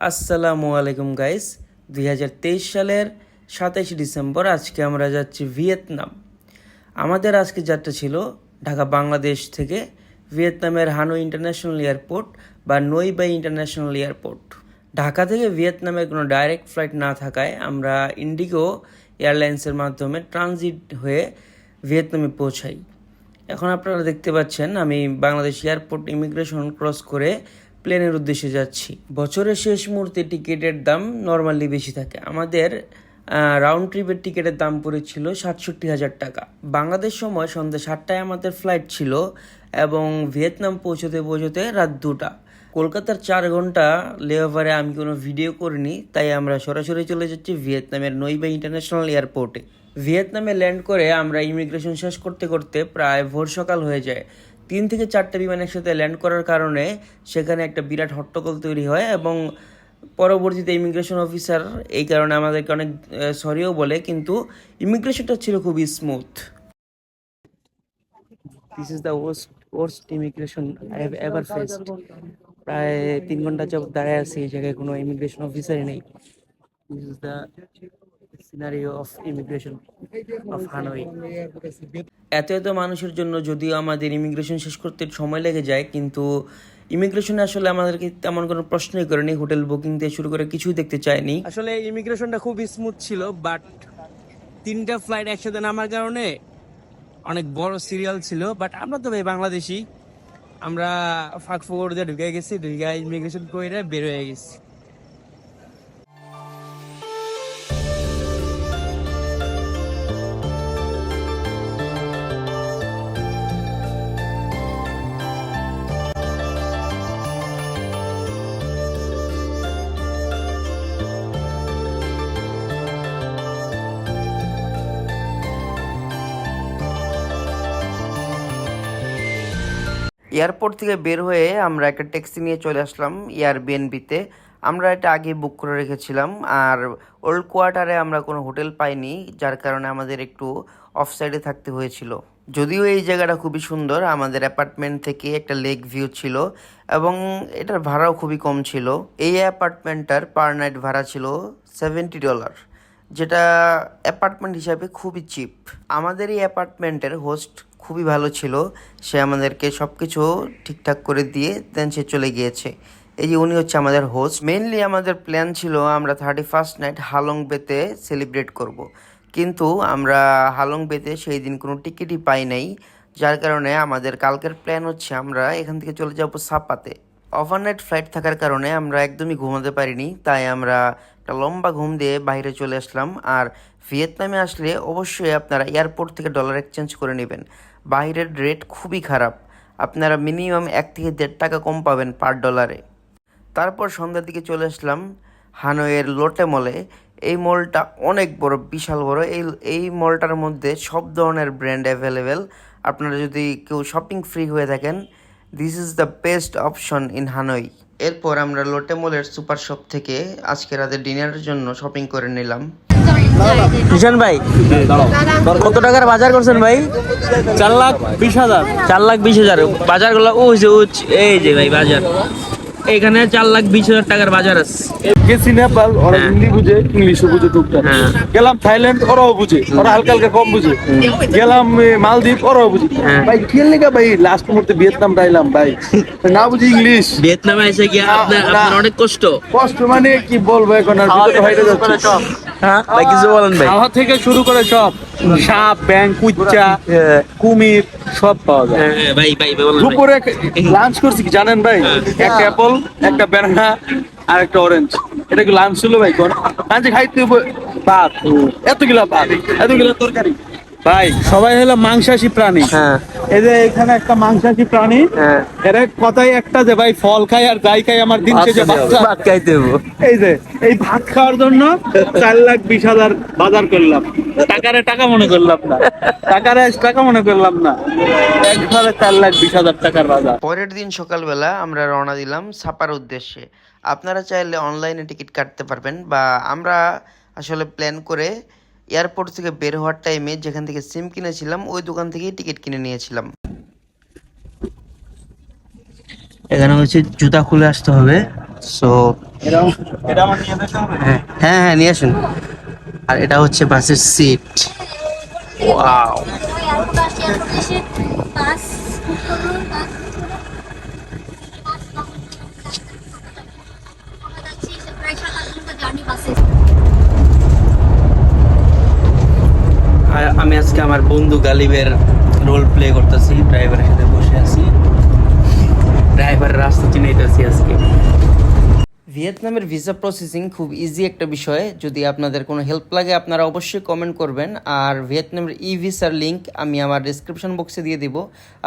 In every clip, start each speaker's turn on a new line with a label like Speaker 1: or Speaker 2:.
Speaker 1: আসসালামু আলাইকুম গাইস। 2023 সালের 27 ডিসেম্বর আজকে আমরা যাচ্ছি ভিয়েতনাম। আমাদের আজকে যাত্রা ছিল ঢাকা বাংলাদেশ থেকে ভিয়েতনামের হানোই ইন্টারন্যাশনাল এয়ারপোর্ট বা নই বাই ইন্টারন্যাশনাল এয়ারপোর্ট। ঢাকা থেকে ভিয়েতনামের কোনো ডাইরেক্ট ফ্লাইট না থাকায় আমরা ইন্ডিগো এয়ারলাইন্সের মাধ্যমে ট্রানজিট হয়ে ভিয়েতনামে পৌঁছাই। এখন আপনারা দেখতে পাচ্ছেন আমি বাংলাদেশ এয়ারপোর্ট ইমিগ্রেশন ক্রস করে প্লেনের উদ্দেশ্যে যাচ্ছি। বছরের শেষ মুহূর্তে টিকিটের দাম নর্মালি বেশি থাকে। আমাদের রাউন্ড ট্রিপের টিকিটের দাম পড়েছিল 67,000 টাকা। বাংলাদেশ সময় সন্ধ্যা 7টায় আমাদের ফ্লাইট ছিল এবং ভিয়েতনাম পৌঁছতে পৌঁছতে রাত 2টা। কলকাতার 4 ঘন্টা লেওভারে আমি কোনো ভিডিও করিনি, তাই আমরা সরাসরি চলে যাচ্ছি ভিয়েতনামের নই বাই ইন্টারন্যাশনাল এয়ারপোর্টে। ভিয়েতনামে ল্যান্ড করে আমরা ইমিগ্রেশন শেষ করতে করতে প্রায় ভোর সকাল হয়ে যায়। 3 থেকে 4টা বিমান একসাথে ল্যান্ড করার কারণে সেখানে একটা বিরাট হট্টগোল তৈরি হয় এবং পরবর্তীতে ইমিগ্রেশন অফিসার এই কারণে আমাদেরকে অনেক সরিও বলে, কিন্তু ইমিগ্রেশনটা ছিল খুবই smooth. This is the worst immigration I have ever faced. প্রায় 3 ঘন্টা যাবত দাঁড়ায় আছি, এই জায়গায় কোনো ইমিগ্রেশন অফিসারই নেই। This is the scenario of immigration of হানোই। এত মানুষের জন্য যদিও আমাদের ইমিগ্রেশন শেষ করতে সময় লেগে যায়, কিন্তু ইমিগ্রেশনে আসলে আমাদেরকে তেমন কোনো প্রশ্নই করেনি। হোটেল বুকিং থেকে শুরু করে কিছুই দেখতে চায়নি। আসলে ইমিগ্রেশনটা খুব স্মুথ ছিল, বাট 3টা ফ্লাইট একসাথে নামার কারণে অনেক বড় সিরিয়াল ছিল। বাট আমরা তো ভাই বাংলাদেশি, আমরা ফাঁক ফোকর দিয়ে ঢুকে গেছি, ঢুকে ইমিগ্রেশন করে বের হয়ে গেছি। এয়ারপোর্ট থেকে বের হয়ে আমরা একটা ট্যাক্সি নিয়ে চলে আসলাম এয়ারবিএনবিতে। আমরা এটা আগে বুক করে রেখেছিলাম, আর ওল্ড কোয়ার্টারে আমরা কোনো হোটেল পাইনি, যার কারণে আমাদের একটু অফ সাইডে থাকতে হয়েছিল। যদিও এই জায়গাটা খুবই সুন্দর, আমাদের অ্যাপার্টমেন্ট থেকে একটা লেক ভিউ ছিল এবং এটার ভাড়াও খুবই কম ছিল। এই অ্যাপার্টমেন্টটার পার নাইট ভাড়া ছিল $70, যেটা অ্যাপার্টমেন্ট হিসাবে খুবই চিপ। আমাদের এই অ্যাপার্টমেন্টের হোস্ট খুবই ভালো ছিল, সে আমাদেরকে সব কিছু ঠিকঠাক করে দিয়ে দেন সে চলে গিয়েছে। এই যে উনি হচ্ছে আমাদের হোস্ট। মেইনলি আমাদের প্ল্যান ছিল আমরা 31st নাইট হালং বেতে সেলিব্রেট করব, কিন্তু আমরা হালং বেতে সেই দিন কোনো টিকিটই পাই নাই, যার কারণে আমাদের কালকের প্ল্যান হচ্ছে আমরা এখান থেকে চলে যাব সাপাতে। ওভারনাইট ফ্লাইট থাকার কারণে আমরা একদমই ঘুমাতে পারিনি, তাই আমরা একটা লম্বা ঘুম দিয়ে বাইরে চলে আসলাম। আর ভিয়েতনামে আসলে অবশ্যই আপনারা এয়ারপোর্ট থেকে ডলার এক্সচেঞ্জ করে নেবেন। বাইরের রেট খুবই খারাপ, আপনারা মিনিমাম 1 থেকে 1.5 টাকা কম পাবেন পার ডলারে। তারপর সন্ধ্যার দিকে চলে আসলাম হানয়ের লোটে মলে। এই মলটা অনেক বড়, বিশাল বড়। এই মলটার মধ্যে সব ধরনের ব্র্যান্ড অ্যাভেলেবেল। আপনারা যদি কেউ শপিং ফ্রি হয়ে থাকেন, this is the best option in হানই। এরপর আমরা লোটে মলের সুপার শপ থেকে আজকে রাতে ডিনারের জন্য শপিং করে নিলাম। কিষান ভাই, কত টাকার বাজার করছেন ভাই?
Speaker 2: 4,20,000।
Speaker 1: 4,20,000 বাজার গুলো এই যে ভাই বাজার এখানে 4,20,000 টাকার বাজার আছে।
Speaker 2: গেছি নেপাল, ওরা হিন্দি বুঝে, ইংলিশও বুঝে টুকটাক। গেলাম থাইল্যান্ড, ওরাও বুঝে, ওরা হালকা হালকা কম বুঝে। গেলাম মালদ্বীপ, ওরাও বুঝে। ভাই খেল লেগা ভাই লাস্ট মুহূর্তে ভিয়েতনাম যাইলাম ভাই, না বুঝি ইংলিশ।
Speaker 1: ভিয়েতনামে এসে গিয়ে আপনার অনেক কষ্ট
Speaker 2: মানে কি বলবো, এখন আর ভিতরে বাইরে যাচ্ছে।
Speaker 1: হ্যাঁ ভাই, কিছু বলেন ভাই।
Speaker 2: খাওয়া থেকে শুরু করে সব, সাপ, ব্যাং, কুচ্চা, কুমির সব পাওয়া যায়।
Speaker 1: ভাই ভাই বলেন।
Speaker 2: দুপুরে লাঞ্চ করছি কি জানেন ভাই? একটা অ্যাপল, একটা ব্যানানা আর একটা অরেঞ্জ। এটা কি লাঞ্চ ছিল ভাই? লাঞ্চে খাইতে ভাত, এতগুলা ভাত, এতগুলা তরকারি। ভাই সবাই হলো মাংসাশী প্রাণী। এই যে এখানে একটা মাংসাশী প্রাণী, এর কথাই একটা যে ভাই ফল খাই আর যাই খাই আমার দিন শেষে ভাত খাইতে হবে। এই যে এই ভাত খাওয়ার জন্য 4,20,000 বাজার করলাম। টাকা মনে করলাম না, টাকা মনে করলাম না, একবারে 4,20,000 টাকার বাজার।
Speaker 1: পরের দিন সকালবেলা আমরা রওনা দিলাম সাপার উদ্দেশ্যে। আপনারা চাইলে অনলাইনে টিকিট কাটতে পারবেন, বা আমরা আসলে প্ল্যান করে এয়ারপোর্ট থেকে বের হওয়ার টাইমে যেখান থেকে সিম কিনেছিলাম ওই দোকান থেকেই টিকিট কিনে নিয়েছিলাম। এখানে হচ্ছে জুতা খুলে আসতে হবে, সো
Speaker 2: এটা এটা আমার নিয়ে যেতে হবে।
Speaker 1: হ্যাঁ হ্যাঁ হ্যাঁ নিয়ে আসুন। আর এটা হচ্ছে বাসের সিট। ওয়াও, আর আমি আজকে আমার বন্ধু গালিবের রোল প্লে করতেছি, ড্রাইভারের সাথে বসে আছি, ড্রাইভারের রাস্তা চিনাইতেছি আজকে। ভিয়েতনামের ভিসা প্রসেসিং খুব ইজি একটা বিষয়। যদি আপনাদের কোনো হেল্প লাগে আপনারা অবশ্যই কমেন্ট করবেন। আর ভিয়েতনামের ই ভিসার লিঙ্ক আমি আমার ডিসক্রিপশন বক্সে দিয়ে দিব,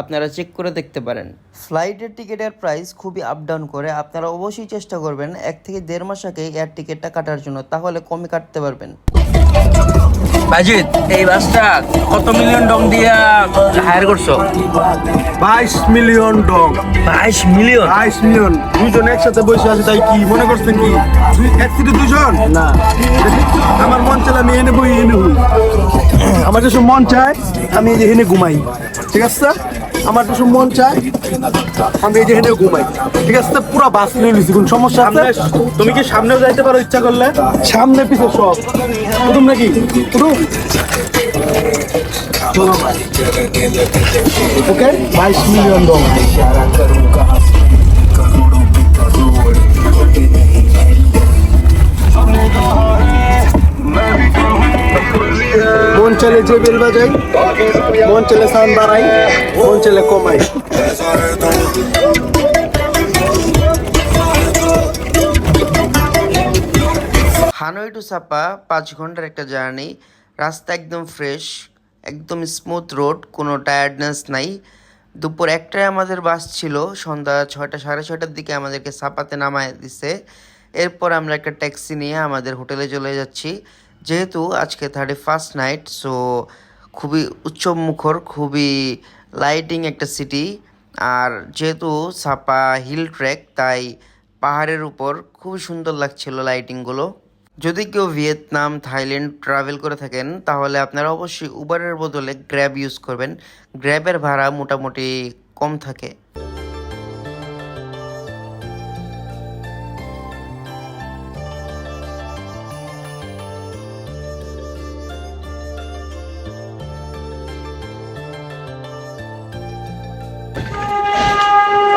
Speaker 1: আপনারা চেক করে দেখতে পারেন। ফ্লাইটের টিকিটের প্রাইস খুবই আপ ডাউন করে, আপনারা অবশ্যই চেষ্টা করবেন 1 থেকে 1.5 মাস আগে এয়ার টিকিটটা কাটার জন্য, তাহলে কমে কাটতে পারবেন। বাজিত, এই বাসটা কত মিলিয়ন ডং দিয়া হায়ার করছো?
Speaker 3: 22 মিলিয়ন ডং।
Speaker 1: 22 মিলিয়ন?
Speaker 3: 22 মিলিয়ন, দুজন একসাথে বসে আছে, তাই কি মনে করছেন কি এক সিটে দুজন? না, আমার মন চাইলে আমি এনে বই এনে হই, আমার যেসব মন চায় আমি এই যে হেনে ঘুমাই, ঠিক আছে? আমার যেসব মন চায় আমি এই যে হেনে ঘুমাই, ঠিক আছে? পুরো বাস নিয়ে নিছি, কোন সমস্যা আছে?
Speaker 2: তুমি কি সামনেও যাইতে পারো ইচ্ছা করলে?
Speaker 3: সামনে পিছে সব প্রথম নাকি প্রথম। ওকে, 22 মিলিয়ন ডং। মন চলে যে বেল বাজাই, মন চলে সাউন্ড বাড়াই, মন চলে কমাই।
Speaker 1: হানয় টু সাপা 5 ঘন্টার একটা জার্নি। রাস্তা একদম ফ্রেশ, একদম স্মুথ রোড, কোনো টায়ার্ডনেস নাই। দুপুর 1টায় আমাদের বাস ছিল, সন্ধ্যা 6টা 6:30টার দিকে আমাদেরকে সাপাতে নামায় দিছে। এরপর আমরা একটা ট্যাক্সি নিয়ে আমাদের হোটেলে চলে যাচ্ছি। যেহেতু আজকে 31st নাইট, সো খুবই উৎসবমুখর, খুবই লাইটিং একটা সিটি। আর যেহেতু সাপা হিল ট্র্যাক, তাই পাহাড়ের উপর খুবই সুন্দর লাগছিল লাইটিংগুলো। যদি কেউ ভিয়েতনাম, থাইল্যান্ড ট্রাভেল করে থাকেন তাহলে আপনারা অবশ্যই উবারের বদলে গ্র্যাব ইউজ করবেন। গ্র্যাবের ভাড়া মোটামুটি কম থাকে।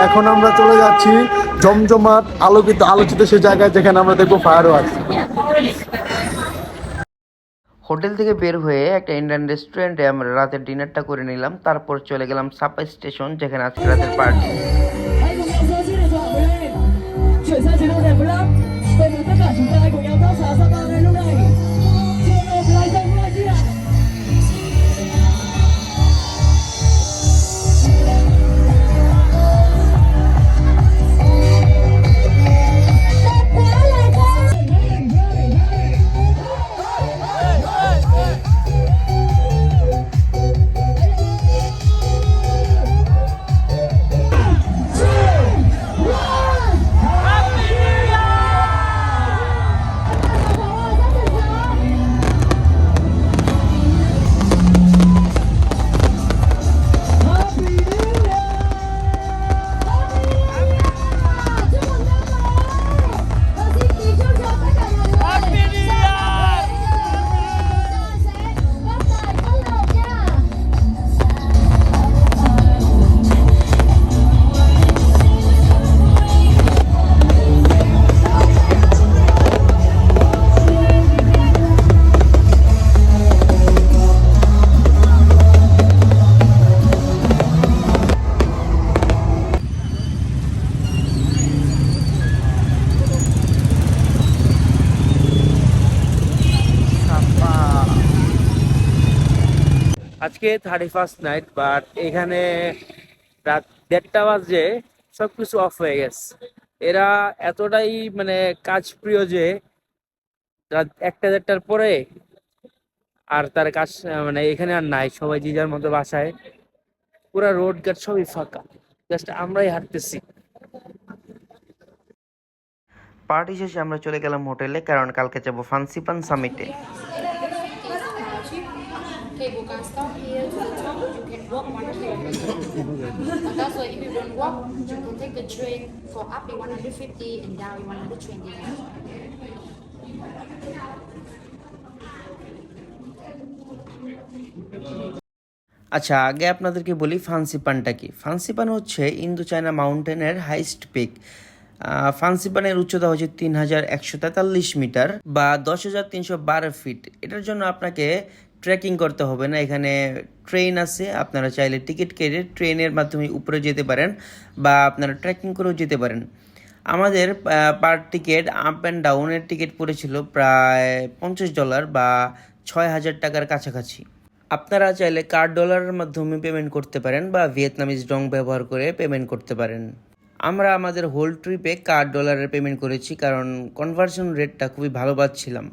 Speaker 3: এখন আমরা চলে যাচ্ছি জমজমাট আলোকিত আলোচিত সে জায়গায় যেখানে আমরা দেখবো ফায়ার ওয়ার্কস।
Speaker 1: হোটেল থেকে বের হয়ে একটা ইন্ডিয়ান রেস্টুরেন্টে আমরা রাতের ডিনারটা করে নিলাম, তারপর চলে গেলাম সাপা স্টেশন, যেখানে আজকে রাতের পার্টি।
Speaker 4: 喺共有所知嘅作品，除晒全部嘅不啦，對面得個全家共有多查實啊嘅碌嚟，全部嚟晒唔嚟知啊！আজকে
Speaker 2: 31st নাইট, বাট এখানে রাত 1:30 বাজে সবকিছু অফ হয়ে গেছে। এরা এতটাই মানে কাজ প্রিয় যে রাত 1টা 1:30টার পরে আর তার কাজ মানে এখানে আর নাই, সবাই যে যার মতো বাসায়। পুরা রোড ঘাট সবই ফাঁকা, জাস্ট আমরাই হাঁটতেছি।
Speaker 1: পার্টি শেষে আমরা চলে গেলাম হোটেলে, কারণ কালকে যাবো ফান্সিপান সামিটে।
Speaker 5: Cable can stop here to the top. You can walk 1 kilometer. And that's why if you don't walk, you can take the train for up in 150 and down in 120 meters.
Speaker 1: আচ্ছা, আগে আপনাদেরকে বলি ফান্সিপানটা কি। ফান্সিপান হচ্ছে ইন্দো চায়না মাউন্টেনের হাইস্ট পিক। ফান্সিপানের উচ্চতা হচ্ছে 3143 metre বা 10,312 fit. এটার জন্য আপনাকে ট্রেকিং করতে হবে না, এখানে ট্রেন আছে, আপনারা চাইলে টিকিট কেটে ট্রেনের মাধ্যমে উপরে যেতে পারেন বা আপনারা ট্রেকিং করেও যেতে পারেন। আমাদের পার টিকিট আপ অ্যান্ড ডাউনের টিকিট পড়েছিল প্রায় $50 বা 6,000 টাকার কাছাকাছি। আপনারা চাইলে কার্ড ডলারের মাধ্যমে পেমেন্ট করতে পারেন বা ভিয়েতনামিজ ডং ব্যবহার করে পেমেন্ট করতে পারেন। আমরা আমাদের হোল ট্রিপে কার্ড ডলারের পেমেন্ট করেছি, কারণ কনভার্সন রেটটা খুবই ভালো পাচ্ছিলাম।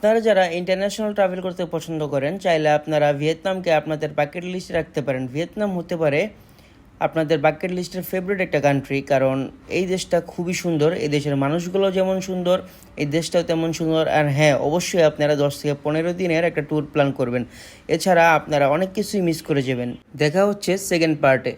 Speaker 1: আপনারা যারা ইন্টারন্যাশনাল ট্রাভেল করতে পছন্দ করেন চাইলে আপনারা ভিয়েতনামকে আপনাদের বাকেট লিস্টে রাখতে পারেন। ভিয়েতনাম হতে পারে আপনাদের বাকেট লিস্টের ফেভারিট একটা কান্ট্রি, কারণ এই দেশটা খুবই সুন্দর, এই দেশের মানুষগুলো যেমন সুন্দর এই দেশটাও তেমন সুন্দর। আর হ্যাঁ, অবশ্যই আপনারা 10 থেকে 15 দিনের একটা ট্যুর প্ল্যান করবেন, এছাড়া আপনারা অনেক কিছুই মিস করে যাবেন। দেখা হচ্ছে সেকেন্ড পার্টে।